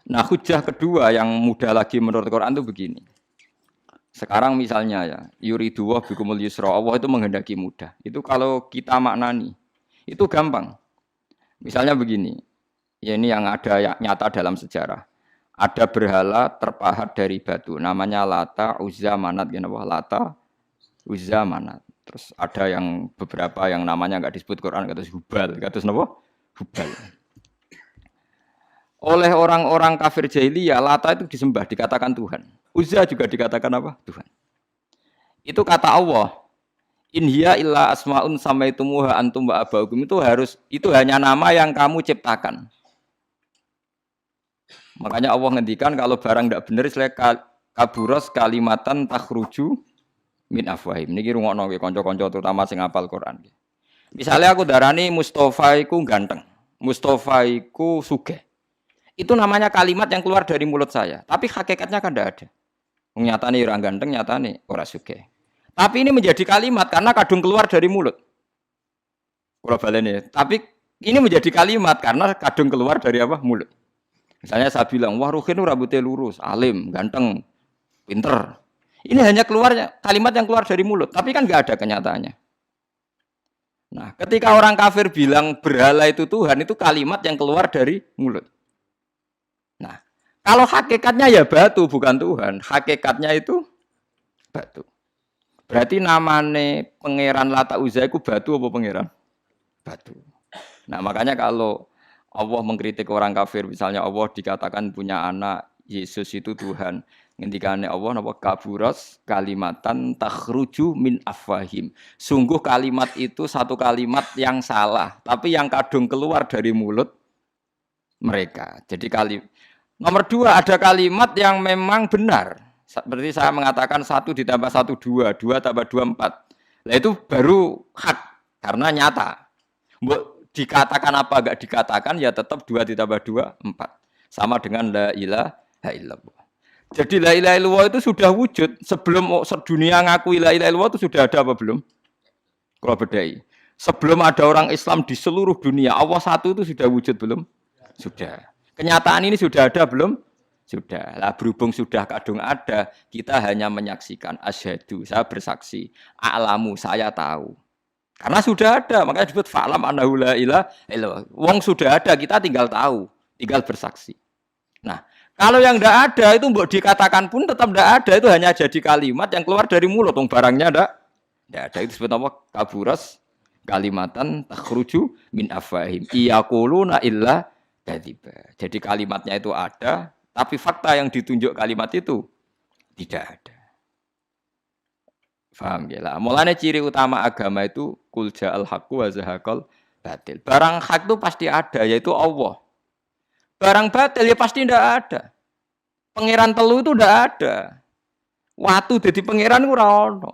Nah, hujah kedua yang mudah lagi menurut Quran itu begini. Sekarang misalnya ya, yuridu wa bikumul yusra, Allah itu menghendaki mudah. Itu kalau kita maknani, itu gampang. Misalnya begini, ya ini yang ada ya, nyata dalam sejarah. Ada berhala terpahat dari batu, namanya Lata, Uzza, Manat, gitu, Lata, Uzza, Manat. Terus ada yang beberapa yang namanya nggak disebut Quran, kata Hubal, kata apa? Hubal. Oleh orang-orang kafir jahiliyah, Lata itu disembah, dikatakan Tuhan. Uzza juga dikatakan apa? Tuhan. Itu kata Allah. In hiya illa asmaun samaitumuha antum wa abaukum, itu hanya nama yang kamu ciptakan. Makanya Allah ngendikan kalau barang tidak benar istilah kaburos kalimatan takhruju min afwahim. Niki rungokno nggih kanca-kanca terutama sing hafal Quran. Misalnya aku darani Mustafa iku ganteng, Mustafa iku sugih. Itu namanya kalimat yang keluar dari mulut saya, tapi hakikatnya kan tidak ada. Nyatane ora ganteng, nyatane ora sugih. Tapi ini menjadi kalimat karena kadung keluar dari mulut. Kula baleni. Tapi ini menjadi kalimat karena kadung keluar dari apa? Mulut. Misalnya saya bilang, wah Ruhin rambutnya lurus, alim, ganteng, pinter. Ini hanya keluarnya kalimat yang keluar dari mulut, tapi kan nggak ada kenyataannya. Nah, ketika orang kafir bilang berhala itu Tuhan, itu kalimat yang keluar dari mulut. Nah, kalau hakikatnya ya batu, bukan Tuhan. Hakikatnya itu batu. Berarti namane pangeran Lata Uzza itu batu apa pangeran? Batu. Nah, makanya kalau Allah mengkritik orang kafir, misalnya Allah dikatakan punya anak, Yesus itu Tuhan. Ngendikane Allah napa kaburas kalimatan takhruju min afwahim. Sungguh kalimat itu satu kalimat yang salah, tapi yang kadung keluar dari mulut mereka. Jadi nomor dua ada kalimat yang memang benar. Seperti saya mengatakan 1 ditambah 1 2, 2 tambah 2 4. Nah itu baru hak karena nyata. Dikatakan apa enggak dikatakan ya tetap 2 ditambah 2 4. Sama dengan la ilaha illallah. Jadi la ilaha illallah itu sudah wujud sebelum dunia ngakui la ilaha illallah itu sudah ada apa belum? Kalau bedai. Sebelum ada orang Islam di seluruh dunia, Allah satu itu sudah wujud belum? Sudah. Kenyataan ini sudah ada belum? Sudah. Lah berhubung sudah kadung ada, kita hanya menyaksikan asyhadu, saya bersaksi, a'lamu, saya tahu. Karena sudah ada, makanya disebut fa'lam annahu la ilaha illallah. Wong sudah ada, kita tinggal tahu, tinggal bersaksi. Nah, kalau yang tidak ada itu mbok dikatakan pun tetap tidak ada, itu hanya jadi kalimat yang keluar dari mulut, wong barangnya tidak ada. Itu disebut apa? Kaburas kalimatan takhruju min afwahim. Iyaquluna illa kadziba. Jadi kalimatnya itu ada, tapi fakta yang ditunjuk kalimat itu tidak ada. Faham ya lah. Mulanya ciri utama agama itu kul ja'al haqqu wa zahaqal batil. Barang hak itu pasti ada, yaitu Allah. Barang batil ya pasti tidak ada. Pangeran telu itu tidak ada. Watu jadi pangeran ora ono.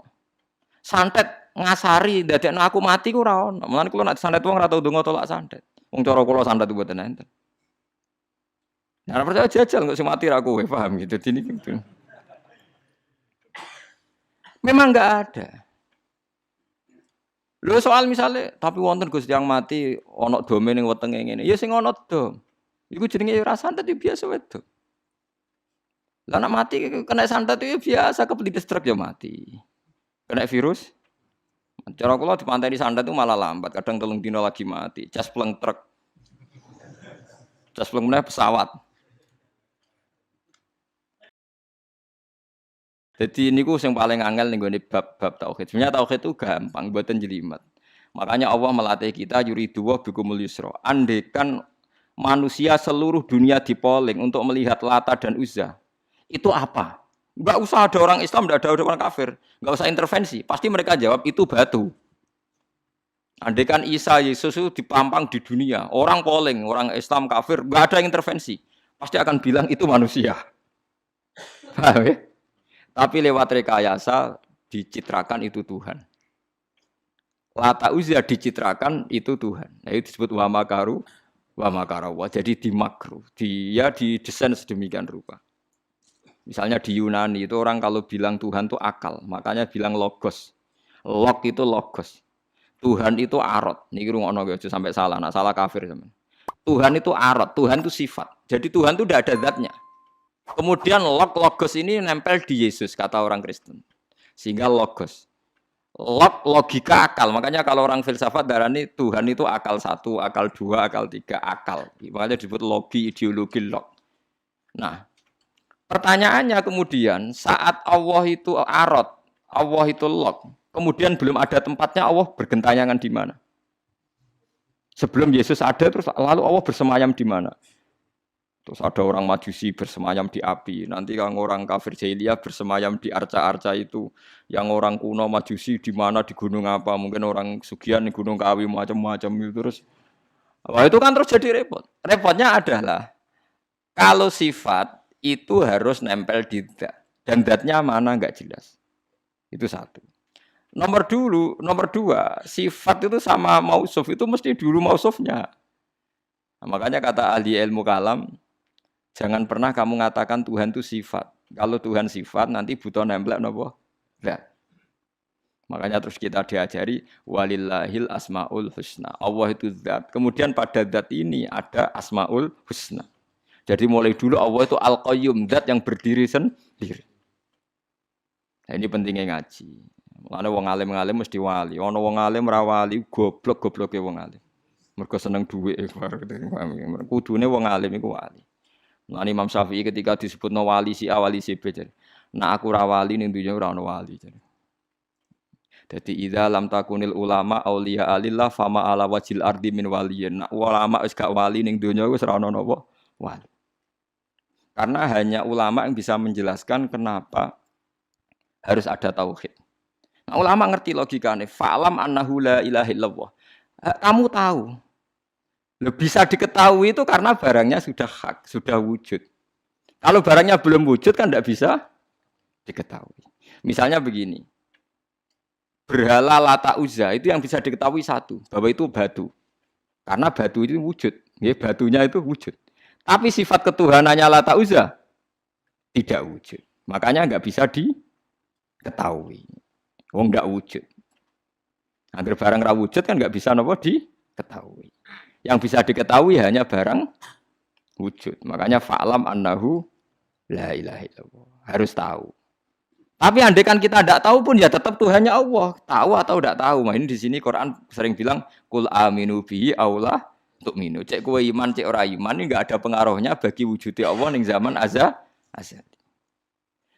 Santet ngasari dadekno aku mati ku ora ono. Mulane kula nek santet wong ora tau ndonga tolak santet. Wong cara kula santet mboten enten. Nah, percaya jajal nggak sih mati aku, paham gitu. Jadi gitu. Memang nggak ada. Lho soal misalnya, tapi wonten Gus yang mati, ono dome ning wetenge ngene. Ya sing ono dom. Iku jenenge ora santet biasa wedok. Lah nek mati kena santet itu biasa kepelides truk ya mati. Kena virus. Cara kula dipanteni santet itu malah lambat, kadang 3 dina lagi mati. Cas pleng truk. Cas pleng meneh pesawat. Jadi niku yang paling angel nih gue bab tauhid. Sebenarnya tauhid itu gampang, buatan jelimet. Makanya Allah melatih kita yuridu wa bikumul yusra. Andekan manusia seluruh dunia dipoling untuk melihat Lata dan Uzza, itu apa? Enggak usah ada orang Islam, enggak ada orang kafir, enggak usah intervensi. Pasti mereka jawab itu batu. Andekan Isa Yesus itu dipampang di dunia, orang poling, orang Islam kafir, enggak ada yang intervensi. Pasti akan bilang itu manusia. Paham ya? Tapi lewat rekayasa dicitrakan itu Tuhan. Lata Uzza dicitrakan itu Tuhan. Nah, itu disebut wa makaru wa makarawa. Jadi dimakru. Dia didesain sedemikian rupa. Misalnya di Yunani itu orang kalau bilang Tuhan itu akal, makanya bilang logos. Log itu logos. Tuhan itu arot. Niki rungokno aja sampai salah. Nah, salah kafir sampean. Tuhan itu arot, Tuhan itu sifat. Jadi Tuhan itu tidak ada zatnya. Kemudian logos ini nempel di Yesus, kata orang Kristen. Sehingga logos. Logika akal. Makanya kalau orang filsafat darani Tuhan itu akal 1, akal 2, akal 3, akal. Makanya disebut logi, ideologi, log. Nah, pertanyaannya kemudian saat Allah itu arot, Allah itu log, kemudian belum ada tempatnya, Allah bergentayangan di mana? Sebelum Yesus ada, terus lalu Allah bersemayam di mana? Terus ada orang Majusi bersemayam di api. Nanti yang orang kafir jahiliyah bersemayam di arca-arca itu. Yang orang kuno Majusi di mana, di gunung apa? Mungkin orang Sugihan di gunung Kawi macam-macam itu terus. Wah, itu kan terus jadi repot. Repotnya adalah kalau sifat itu harus nempel di dat. Dan datnya mana nggak jelas. Itu satu. Nomor dua, sifat itu sama mausuf itu mesti dulu mausufnya. Nah, makanya kata ahli ilmu kalam, jangan pernah kamu mengatakan Tuhan itu sifat. Kalau Tuhan sifat nanti butuh nempel napa? Zat. Makanya terus kita diajari walillahil asmaul husna. Allah itu zat. Kemudian pada zat ini ada asmaul husna. Jadi mulai dulu Allah itu al-qayyum, zat yang berdiri sendiri. Nah, ini pentingnya ngaji. Mulane wong alim-alim mesti wali. Ana wong alim ra wali, goblok-gobloke wong alim. Mergo seneng dhuwit. Kudune wong alim iku wali. Mulane Imam Syafi'i ketika disebutno wali si A wali si B. Nah aku ra wali ning dunya ora ana wali. Dadi idza lam takunil ulama auliya alillah fama ala wajil ardi min waliyin. Nah ulama wis gak wali ning dunya wis ora ana napa wali. Karena hanya ulama yang bisa menjelaskan kenapa harus ada tauhid. Nah, ulama ngerti logikanya. Fa'lam annahu la ilaha illallah. Kamu tahu. Bisa diketahui itu karena barangnya sudah hak, sudah wujud. Kalau barangnya belum wujud kan tidak bisa diketahui. Misalnya begini. Berhala Lata Uzza itu yang bisa diketahui satu. Bahwa itu batu. Karena batu itu wujud. Ya, batunya itu wujud. Tapi sifat ketuhanannya Lata Uzza tidak wujud. Makanya nggak bisa diketahui. Wong nggak wujud. Agar barang ra wujud kan nggak bisa nopo diketahui. Yang bisa diketahui hanya barang wujud. Makanya fa'lam annahu la ilaha illallah. Harus tahu. Tapi andai kan kita tidak tahu pun ya tetap Tuhannya Allah. Tahu atau tidak tahu. Nah, ini di sini Quran sering bilang kul aminu bihi aula tu'minu. Cek kowe iman, cek ora iman ini enggak ada pengaruhnya bagi wujudnya Allah ning zaman azali.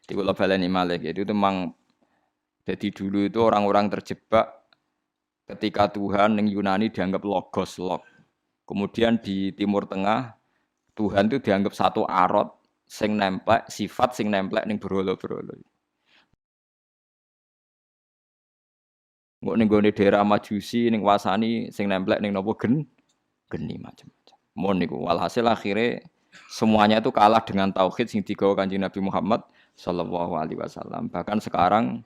Di kula baleni malih itu memang. Jadi dulu itu orang-orang terjebak ketika Tuhan yang Yunani dianggap logos, log. Kemudian di Timur Tengah Tuhan itu dianggap satu arot sing nemplek, sifat sing nemplek ning berhala-berhala. Engko ning gone daerah Majusi ning wasani sing nemplek ning napa geni macam-macam. Mon niku walhasil akhirnya semuanya itu kalah dengan tauhid sing digawa Kanjeng Nabi Muhammad sallallahu alaihi wasallam. Bahkan sekarang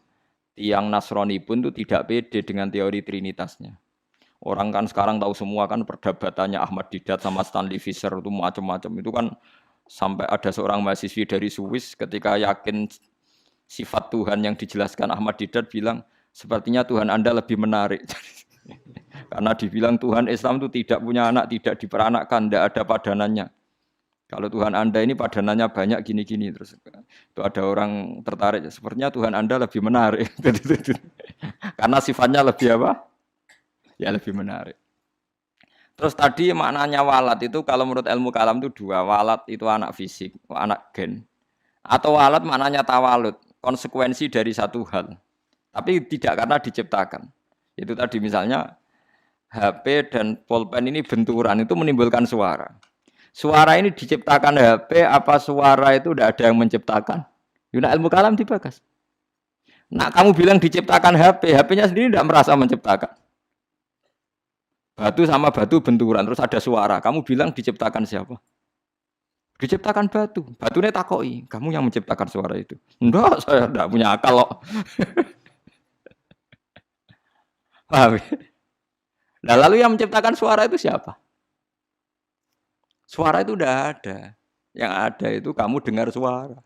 tiang Nasrani pun itu tidak pede dengan teori trinitasnya. Orang kan sekarang tahu semua kan perdebatannya Ahmad Didat sama Stanley Fischer itu macam-macam. Itu kan sampai ada seorang mahasiswi dari Swiss ketika yakin sifat Tuhan yang dijelaskan Ahmad Didat bilang, sepertinya Tuhan Anda lebih menarik. Karena dibilang Tuhan Islam itu tidak punya anak, tidak diperanakkan, tidak ada padanannya. Kalau Tuhan Anda ini padanannya banyak gini-gini terus itu ada orang tertarik. Sepertinya Tuhan Anda lebih menarik. Karena sifatnya lebih apa? Ya lebih menarik. Terus tadi maknanya walat itu kalau menurut ilmu kalam itu dua. Walat itu anak fisik, anak gen. Atau walat maknanya tawalud, konsekuensi dari satu hal. Tapi tidak karena diciptakan. Itu tadi misalnya HP dan pulpen ini benturan itu menimbulkan suara. Suara ini diciptakan HP, apa suara itu tidak ada yang menciptakan? Yuna ilmu kalam dibahas. Nah kamu bilang diciptakan HP, HP-nya sendiri tidak merasa menciptakan. Batu sama batu benturan, terus ada suara. Kamu bilang diciptakan siapa? Diciptakan batu. Batunya takoi, kamu yang menciptakan suara itu. Enggak, saya tidak punya akal kok. Paham? Nah lalu yang menciptakan suara itu siapa? Suara itu udah ada. Yang ada itu kamu dengar suara.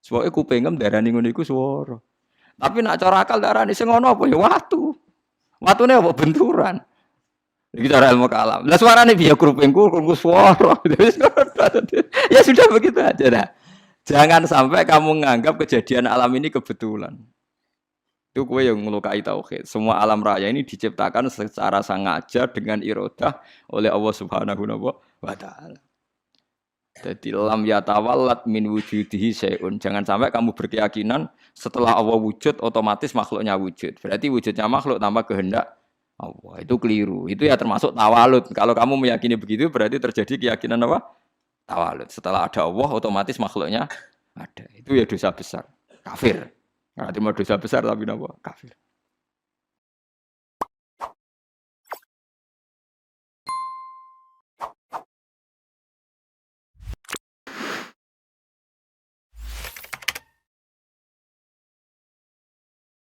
Soalnya kupingem darani ngono iku suara. Tapi nak cara akal darani sing ngono apa ya watu. Watune apa benturan. Iki cara ilmu kalam. Lah suarane biar krupingku suara. Ya sudah begitu aja dah. Jangan sampai kamu menganggap kejadian alam ini kebetulan. Itu kue yang melukai tauhid. Semua alam raya ini diciptakan secara sengaja dengan irodah oleh Allah Subhanahu wa taala. Jadi lam yatawallat min wujudihi syai'un. Jangan sampai kamu berkeyakinan setelah Allah wujud otomatis makhluknya wujud. Berarti wujudnya makhluk tanpa kehendak Allah. Itu keliru. Itu ya termasuk tawalud. Kalau kamu meyakini begitu berarti terjadi keyakinan apa? Tawalud. Setelah ada Allah otomatis makhluknya ada. Itu ya dosa besar. Kafir. Nah, terima dosa besar tapi apa? Kafir.